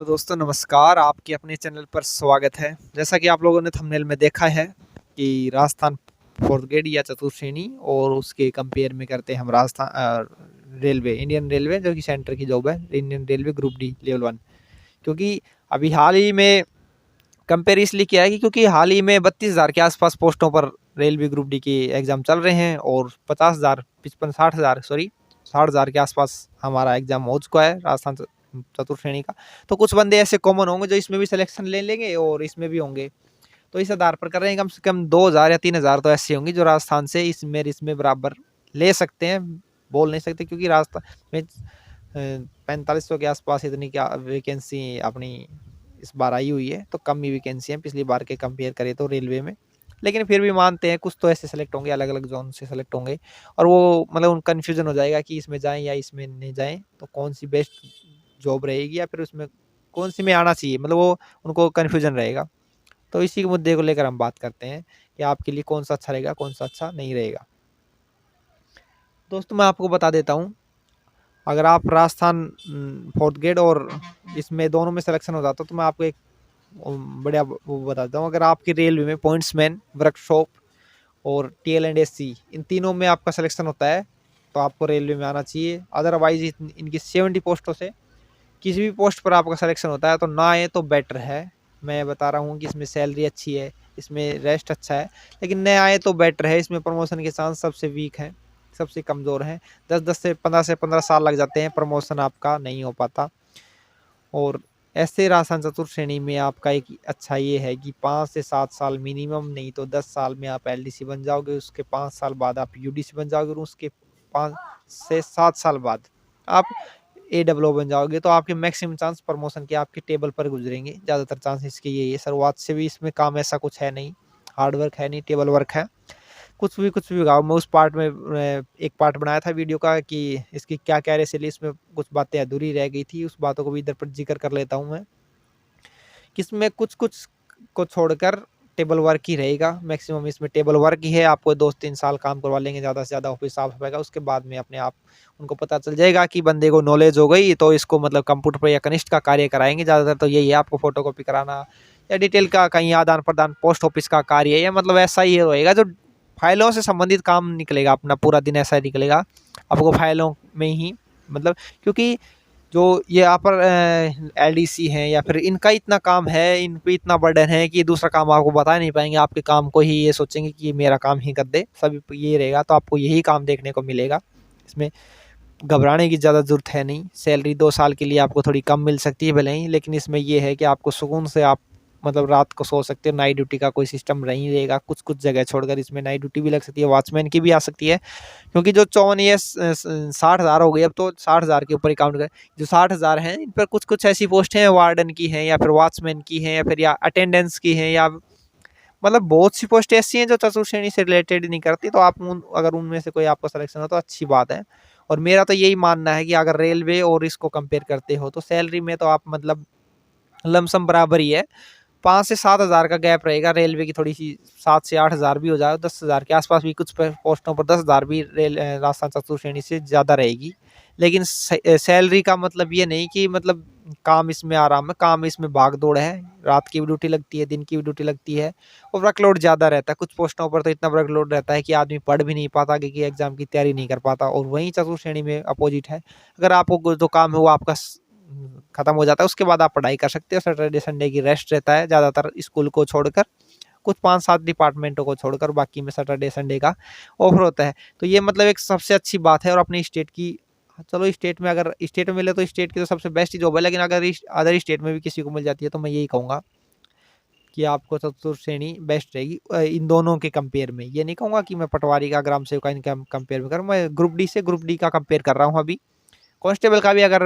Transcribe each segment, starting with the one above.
तो दोस्तों नमस्कार, आपके अपने चैनल पर स्वागत है। जैसा कि आप लोगों ने थंबनेल में देखा है कि राजस्थान फोर्थ ग्रेड या चतुर्थ श्रेणी और उसके कंपेयर में करते हैं हम रेलवे, इंडियन रेलवे जो कि सेंटर की जॉब है, Indian railway group D level 1। क्योंकि अभी हाल ही में कंपेयर इसलिए किया है कि क्योंकि हाल ही में 32,000 के आसपास पोस्टों पर रेलवे ग्रुप डी के एग्ज़ाम चल रहे हैं और 50,000 55 60,000 सॉरी 60,000 के आसपास हमारा एग्ज़ाम हो चुका है राजस्थान चतुर्थ श्रेणी का। तो कुछ बंदे ऐसे कॉमन होंगे जो इसमें भी सिलेक्शन ले लेंगे और इसमें भी होंगे। तो इस आधार पर कर रहे हैं, कम से कम 2,000 या 3,000 तो ऐसे होंगे जो राजस्थान से इसमें बराबर ले सकते हैं। बोल नहीं सकते क्योंकि राजस्थान में 4500 के आसपास इतनी क्या वैकेंसी अपनी इस बार आई हुई है, तो कम ही वैकेंसी है पिछली बार के कंपेयर करें तो रेलवे में। लेकिन फिर भी मानते हैं कुछ तो ऐसे सेलेक्ट होंगे, अलग अलग जोन से सेलेक्ट होंगे और वो मतलब उन कन्फ्यूजन हो जाएगा कि इसमें जाएं या इसमें नहीं जाएं, तो कौन सी बेस्ट जॉब रहेगी या फिर उसमें कौन सी में आना चाहिए, मतलब वो उनको कन्फ्यूजन रहेगा। तो इसी के मुद्दे को लेकर हम बात करते हैं कि आपके लिए कौन सा अच्छा रहेगा, कौन सा अच्छा नहीं रहेगा। दोस्तों मैं आपको बता देता हूँ, अगर आप राजस्थान फोर्थ ग्रेड और इसमें दोनों में सिलेक्शन हो जाता तो मैं आपको एक बढ़िया वो बताता हूँ। अगर आपकी रेलवे में पॉइंट्समैन, वर्कशॉप और टीएल&एससी इन तीनों में आपका सिलेक्शन होता है तो आपको रेलवे में आना चाहिए। अदरवाइज इनकी 70 पोस्टों से किसी भी पोस्ट पर आपका सिलेक्शन होता है तो ना आए तो बेटर है। मैं बता रहा हूँ कि इसमें सैलरी अच्छी है, इसमें रेस्ट अच्छा है, लेकिन न आए तो बेटर है। इसमें प्रमोशन के चांस सबसे वीक हैं, सबसे कमज़ोर हैं। 10-10 से 15 साल लग जाते हैं, प्रमोशन आपका नहीं हो पाता। और ऐसे राजस्थान चतुर्थ श्रेणी में आपका एक अच्छा ये है कि 5 से 7 साल मिनिमम, नहीं तो 10 साल में आप एलडीसी बन जाओगे, उसके 5 साल बाद आप यूडीसी बन जाओगे और उसके 5 से 7 साल बाद आप एडब्ल्यू बन जाओगे। तो आपके मैक्सिमम चांस प्रमोशन के आपके टेबल पर गुजरेंगे, ज़्यादातर चांस इसके यही है। शुरुआत से भी इसमें काम ऐसा कुछ है नहीं, हार्ड वर्क है नहीं, टेबल वर्क है। कुछ भी गाँव में उस पार्ट में एक पार्ट बनाया था वीडियो का कि इसकी क्या-क्या रेसिली, इसमें कुछ बातें अधूरी रह गई थी, उस बातों को भी इधर पर ज़िक्र कर लेता हूँ मैं। कि इसमें कुछ-कुछ को छोड़कर टेबल वर्क ही रहेगा, मैक्सिमम इसमें टेबल वर्क ही है। आपको 2-3 साल काम करवा लेंगे ज़्यादा से ज़्यादा ऑफिस साफ-सफाई का, उसके बाद में अपने आप उनको पता चल जाएगा कि बंदे को नॉलेज हो गई तो इसको मतलब कंप्यूटर पे या कनिष्ठ का कार्य कराएँगे। ज़्यादातर तो यही है, आपको फोटोकॉपी कराना या डिटेल का कहीं आदान-प्रदान पोस्ट ऑफिस का कार्य या मतलब ऐसा ही रहेगा जो फाइलों से संबंधित काम निकलेगा। अपना पूरा दिन ऐसा ही निकलेगा, आपको फाइलों में ही मतलब, क्योंकि जो ये यहाँ पर एलडीसी हैं या फिर इनका इतना काम है, इन पे इतना बर्डन है कि दूसरा काम आपको बता नहीं पाएँगे। आपके काम को ही ये सोचेंगे कि ये मेरा काम ही कर दे, सभी पे ये रहेगा तो आपको यही काम देखने को मिलेगा। इसमें घबराने की ज़्यादा ज़रूरत है नहीं। सैलरी 2 साल के लिए आपको थोड़ी कम मिल सकती है भले ही, लेकिन इसमें ये है कि आपको सुकून से आप मतलब रात को सो सकते हो। नाइट ड्यूटी का कोई सिस्टम नहीं रहेगा। कुछ-कुछ जगह छोड़कर इसमें नाइट ड्यूटी भी लग सकती है, वॉचमैन की भी आ सकती है। क्योंकि जो 54 ये 60,000 हो गई, अब तो 60,000 के ऊपर ही काउंट करें। जो 60,000 हैं इन पर कुछ-कुछ ऐसी पोस्ट हैं, वार्डन की हैं या फिर वॉचमैन की हैं या फिर या अटेंडेंस की हैं, या मतलब बहुत सी पोस्ट ऐसी हैं जो चतुर्थ श्रेणी से रिलेटेड नहीं करती। तो आप अगर उनमें से कोई आपका सिलेक्शन हो तो अच्छी बात है। और मेरा तो यही मानना है कि अगर रेलवे और इसको कंपेयर करते हो तो सैलरी में तो आप मतलब लमसम बराबर ही है। 5 से 7,000 का गैप रहेगा। रेलवे की थोड़ी-सी 7 से 8,000 भी हो जाए, 10,000 के आस-पास भी कुछ प पोस्टों पर 10,000 भी राजस्थान चतुर्थ श्रेणी से ज़्यादा रहेगी। लेकिन सैलरी का मतलब ये नहीं कि मतलब काम इसमें आराम है, काम इसमें भाग-दौड़ है। रात की भी ड्यूटी लगती है, दिन की भी ड्यूटी लगती है और वर्कलोड ज़्यादा रहता है। कुछ पोस्टों पर तो इतना वर्कलोड रहता है कि आदमी पढ़ भी नहीं पाता, क्योंकि एग्ज़ाम की तैयारी नहीं कर पाता। और वहीं चतुर्थ श्रेणी में अपोज़िट है। अगर आपको जो काम है वो आपका खत्म हो जाता है, उसके बाद आप पढ़ाई कर सकते हो। सैटरडे संडे की रेस्ट रहता है ज़्यादातर स्कूल को छोड़कर, कुछ 5-7 डिपार्टमेंटों को छोड़कर, बाकी में सैटरडे संडे का ऑफर होता है। तो ये मतलब एक सबसे अच्छी बात है। और अपनी स्टेट की, चलो स्टेट में अगर स्टेट में मिले तो स्टेट की तो सबसे बेस्ट ही जॉब है, लेकिन अगर अदर स्टेट में भी किसी को मिल जाती है तो मैं यही कहूँगा कि आपको चतुर्थ श्रेणी बेस्ट रहेगी इन दोनों के कंपेयर में। ये नहीं कहूँगा कि मैं पटवारी का, ग्राम सेवक का इनका कंपेयर में करूँ, मैं ग्रुप डी से ग्रुप डी का कंपेयर कर रहा हूँ अभी। कांस्टेबल का भी अगर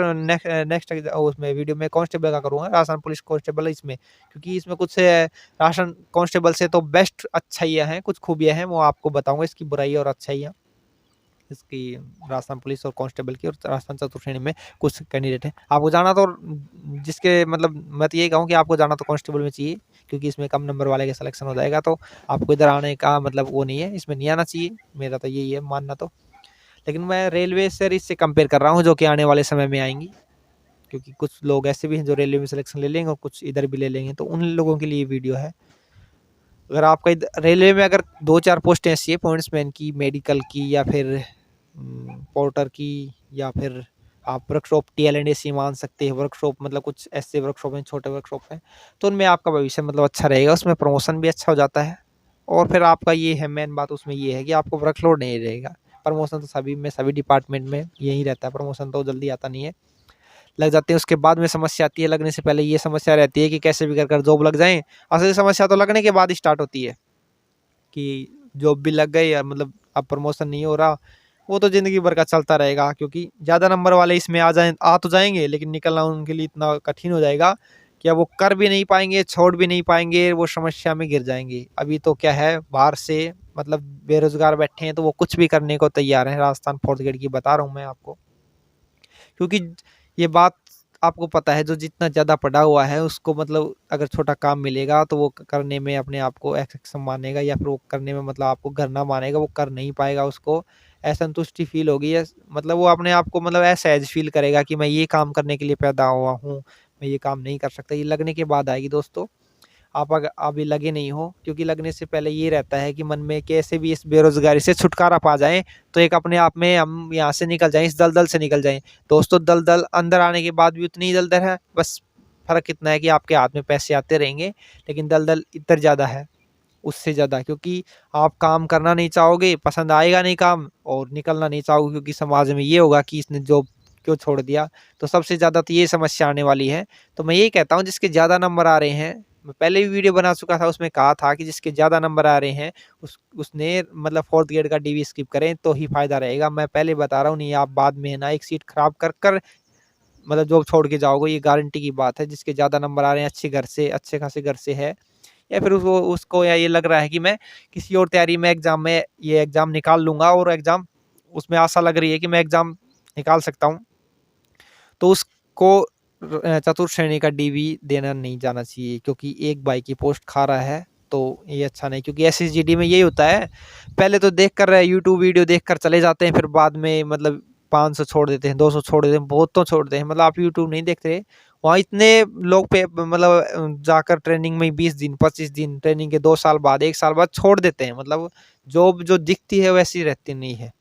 नेक्स्ट उसमें वीडियो में कांस्टेबल का करूँगा, राजस्थान पुलिस कांस्टेबल इसमें, क्योंकि इसमें कुछ राजस्थान कांस्टेबल से तो बेस्ट अच्छाइयाँ हैं, कुछ खूबियाँ हैं, वो आपको बताऊँगा इसकी बुराई और अच्छाइयाँ। इसकी राजस्थान पुलिस और कांस्टेबल की, और राजस्थान चतुर्थ श्रेणी में कुछ कैंडिडेट हैं। आपको जाना तो जिसके मतलब मैं तो यही कहूँ कि आपको जाना तो कांस्टेबल में चाहिए, क्योंकि इसमें कम नंबर वाले का सिलेक्शन हो जाएगा। तो आपको इधर आने का मतलब वो नहीं है, इसमें नहीं आना चाहिए, मेरा तो यही है मानना तो। लेकिन मैं रेलवे से इससे कंपेयर कर रहा हूँ जो कि आने वाले समय में आएँगी। क्योंकि कुछ लोग ऐसे भी हैं जो रेलवे में सिलेक्शन ले लेंगे और कुछ इधर भी ले लेंगे, तो उन लोगों के लिए वीडियो है। अगर आपका रेलवे में अगर 2-4 पोस्ट ऐसी है पॉइंट्समैन की, मेडिकल की, या फिर पोर्टर की, या फिर आप वर्कशॉप TLNDC मान सकते हैं। वर्कशॉप मतलब कुछ ऐसे वर्कशॉप हैं, छोटे वर्कशॉप हैं, तो उनमें आपका भविष्य मतलब अच्छा रहेगा, उसमें प्रमोशन भी अच्छा हो जाता है। और फिर आपका ये है मेन बात उसमें ये है कि आपको वर्कलोड नहीं रहेगा। प्रमोशन तो सभी में, सभी डिपार्टमेंट में यही रहता है, प्रमोशन तो जल्दी आता नहीं है, लग जाते हैं उसके बाद में समस्या आती है। लगने से पहले ये समस्या रहती है कि कैसे भी कर जॉब लग जाए। असली समस्या तो लगने के बाद ही स्टार्ट होती है कि जॉब भी लग गई, मतलब अब प्रमोशन नहीं हो रहा। वो तो ज़िंदगी भर का चलता रहेगा, क्योंकि ज़्यादा नंबर वाले इसमें आ तो जाएंगे, लेकिन निकलना उनके लिए इतना कठिन हो जाएगा कि अब वो कर भी नहीं पाएंगे, छोड़ भी नहीं पाएंगे, वो समस्या में गिर जाएंगे। अभी तो क्या है, बाहर से मतलब बेरोजगार बैठे हैं, तो वो कुछ भी करने को तैयार हैं। राजस्थान फोर्थ ग्रेड की बता रहा हूँ मैं आपको, क्योंकि ये बात आपको पता है, जो जितना ज़्यादा पढ़ा हुआ है उसको मतलब अगर छोटा काम मिलेगा तो वो करने में अपने आप को असक्षम मानेगा, या फिर वो करने में मतलब आपको घर ना मानेगा, वो कर नहीं पाएगा, उसको असंतुष्टि फील होगी, या मतलब वो अपने आप को मतलब असहज फील करेगा कि मैं ये काम करने के लिए पैदा हुआ हूँ, मैं ये काम नहीं कर सकता। ये लगने के बाद आएगी दोस्तों। आप अगर अभी लगे नहीं हो, क्योंकि लगने से पहले ये रहता है कि मन में कैसे भी इस बेरोजगारी से छुटकारा पा जाएं, तो एक अपने आप में हम यहाँ से निकल जाएं, इस दलदल से निकल जाएं। दोस्तों दलदल अंदर आने के बाद भी उतनी ही दलदल है, बस फर्क इतना है कि आपके हाथ में पैसे आते रहेंगे, लेकिन दलदल इतना ज़्यादा है, उससे ज़्यादा, क्योंकि आप काम करना नहीं चाहोगे, पसंद आएगा नहीं काम, और निकलना नहीं चाहोगे, क्योंकि समाज में ये होगा कि इसने जॉब क्यों छोड़ दिया। तो सबसे ज़्यादा तो ये समस्या आने वाली है। तो मैं यही कहता हूँ, जिसके ज़्यादा नंबर आ रहे हैं, मैं पहले भी वीडियो बना चुका था, उसमें कहा था कि जिसके ज़्यादा नंबर आ रहे हैं उसने मतलब फोर्थ ग्रेड का DV स्किप करें तो ही फायदा रहेगा। मैं पहले बता रहा हूँ, नहीं आप बाद में ना एक सीट खराब कर मतलब जॉब छोड़ के जाओगे, ये गारंटी की बात है। जिसके ज़्यादा नंबर आ रहे हैं, अच्छे घर से, अच्छे खासे घर से है, या फिर उसको या ये लग रहा है कि मैं किसी और तैयारी में एग्जाम में ये एग्जाम निकाल लूंगा, और एग्जाम उसमें आशा लग रही है कि मैं एग्जाम निकाल सकता हूँ, तो उसको चतुर्थ श्रेणी का DV देना नहीं जाना चाहिए, क्योंकि एक बाई की पोस्ट खा रहा है, तो ये अच्छा नहीं। क्योंकि SSGD में यही होता है, पहले तो देख कर यूट्यूब वीडियो देख कर चले जाते हैं, फिर बाद में मतलब 500 छोड़ देते हैं, 200 छोड़ देते हैं, बहुत तो छोड़ते हैं। मतलब आप यूट्यूब नहीं देखते, वहाँ इतने लोग पे मतलब जाकर ट्रेनिंग में 20 दिन 25 दिन ट्रेनिंग के 2 साल बाद 1 साल बाद छोड़ देते हैं। मतलब जॉब जो दिखती है वैसी रहती नहीं है,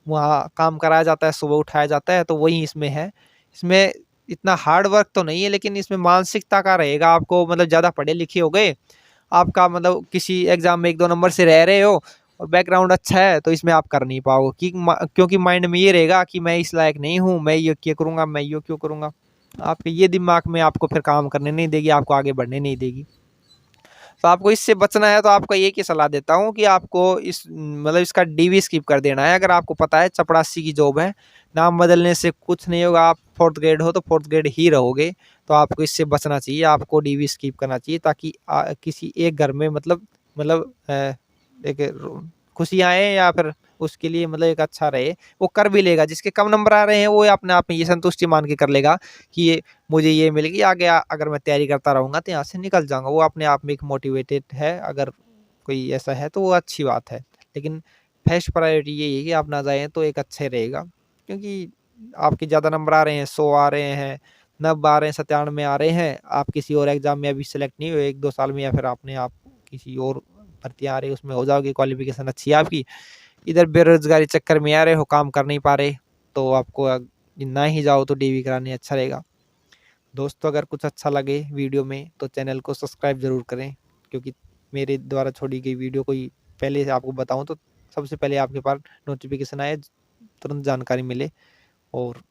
वहाँ काम कराया जाता है, सुबह उठाया जाता है, तो वही इसमें है। इसमें इतना हार्ड वर्क तो नहीं है, लेकिन इसमें मानसिकता का रहेगा। आपको मतलब ज़्यादा पढ़े लिखे हो गए, आपका मतलब किसी एग्जाम में 1-2 नंबर से रह रहे हो और बैकग्राउंड अच्छा है, तो इसमें आप कर नहीं पाओगे, क्योंकि माइंड में ये रहेगा कि मैं इस लायक नहीं हूँ, मैं ये क्यों करूँगा, मैं ये क्यों करूँगा। आपके ये दिमाग में आपको फिर काम करने नहीं देगी, आपको आगे बढ़ने नहीं देगी। तो आपको इससे बचना है, तो आपको एक ही सलाह देता हूँ कि आपको इस मतलब इसका DV स्किप कर देना है। अगर आपको पता है चपरासी की जॉब है, नाम बदलने से कुछ नहीं होगा, आप फोर्थ ग्रेड हो तो फोर्थ ग्रेड ही रहोगे, तो आपको इससे बचना चाहिए, आपको DV स्किप करना चाहिए, ताकि किसी एक घर में मतलब एक खुशी आए, या फिर उसके लिए मतलब एक अच्छा रहे। वो कर भी लेगा, जिसके कम नंबर आ रहे हैं वो अपने आप में ये संतुष्टि मान के कर लेगा कि ये मुझे ये मिल गई, आगे अगर मैं तैयारी करता रहूँगा तो यहाँ से निकल जाऊँगा। वो अपने आप में एक मोटिवेटेड है, अगर कोई ऐसा है तो वो अच्छी बात है। लेकिन फर्स्ट प्रायोरिटी यही है कि आप ना जाएँ तो एक अच्छे रहेगा, क्योंकि आपके ज़्यादा नंबर आ रहे हैं, 100 आ रहे हैं, 90 आ रहे हैं, 97 आ रहे हैं, आप किसी और एग्ज़ाम में अभी सेलेक्ट नहीं हुए 1-2 साल में, या फिर आपने आप किसी और भर्तियाँ आ रही है उसमें हो जाओगे, क्वालिफ़िकेशन अच्छी है आपकी। इधर बेरोज़गारी चक्कर में आ रहे हो, काम कर नहीं पा रहे, तो आपको ना ही जाओ तो DV कराने अच्छा रहेगा। दोस्तों अगर कुछ अच्छा लगे वीडियो में तो चैनल को सब्सक्राइब ज़रूर करें, क्योंकि मेरे द्वारा छोड़ी गई वीडियो कोई पहले से आपको बताऊं तो सबसे पहले आपके पास नोटिफिकेशन आए, तुरंत जानकारी मिले। और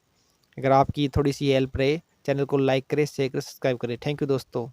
अगर आपकी थोड़ी सी हेल्प रहे, चैनल को लाइक करें, शेयर करें, सब्सक्राइब करें। थैंक यू दोस्तों।